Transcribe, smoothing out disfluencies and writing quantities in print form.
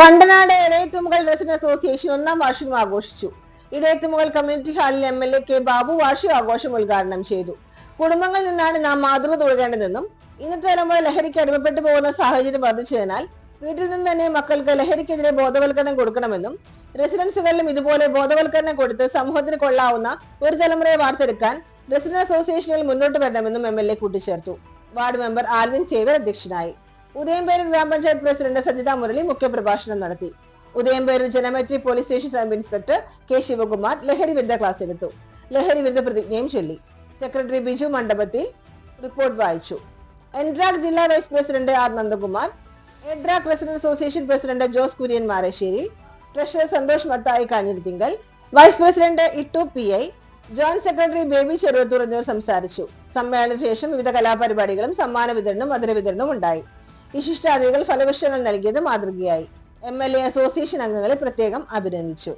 Kandanad ഇടയത്തുമുകൾ resident association 1ാം വാർഷികം ആഘോഷിച്ചു. ഇടയത്തുമുകൾ community ഹാളിൽ MLA K. ബാബു വാർഷികാഘോഷം ഉദ്ഘാടനം ചെയ്തു. കുടുംബങ്ങളിൽ നിന്നാണ് നാം മാതൃക തുടരേണ്ടതെന്നും ഇന്നത്തെ തലമുറ ലഹരിക്ക് അടിമപ്പെട്ടു പോകുന്ന സാഹചര്യം വർദ്ധിച്ചതിനാൽ വീട്ടിൽ നിന്ന് തന്നെ മക്കൾക്ക് ലഹരിക്കെതിരെ ബോധവൽക്കരണം കൊടുക്കണമെന്നും റെസിഡൻസുകളിലും ഇതുപോലെ ബോധവൽക്കരണം കൊടുത്ത് സമൂഹത്തിന് കൊള്ളാവുന്ന ഒരു തലമുറയെ വാർത്തെടുക്കാൻ റെസിഡന്റ് അസോസിയേഷനുകൾ മുന്നോട്ട് വരണമെന്നും MLA കൂട്ടിച്ചേർത്തു. വാർഡ് മെമ്പർ ആൽവിൻ സേവ്യർ അധ്യക്ഷനായി. ഉദയംപേരൂർ ഗ്രാമപഞ്ചായത്ത് പ്രസിഡന്റ് സജിത മുരളി മുഖ്യപ്രഭാഷണം നടത്തി. Udayamperoor Janamaithri police station sub inspector K. Sivakumar ലഹരി വിരുദ്ധ ക്ലാസ് എടുത്തു. ലഹരി വിരുദ്ധ പ്രതിജ്ഞയും ചൊല്ലി. സെക്രട്ടറി ബിജു മണ്ഡപത്തിൽ റിപ്പോർട്ട് വായിച്ചു. എൻഡ്രാക് ജില്ലാ vice president R. Nandakumar, EDRAC resident association president Jose Kurian Marassery, treasurer Santhosh Mathai Kanjirathinkal, vice president Ittu PI, joint secretary Baby Cheruvathur എന്നിവർ സംസാരിച്ചു. സമ്മേളനത്തിന് ശേഷം വിവിധ കലാപരിപാടികളും സമ്മാന വിതരണവും മധുര വിതരണവും ഉണ്ടായി. വിശിഷ്ടാതിഥികൾ ഫലപുഷ്പങ്ങൾ നൽകിയത് മാതൃകയായി. MLA അസോസിയേഷൻ അംഗങ്ങളെ പ്രത്യേകം അഭിനന്ദിച്ചു.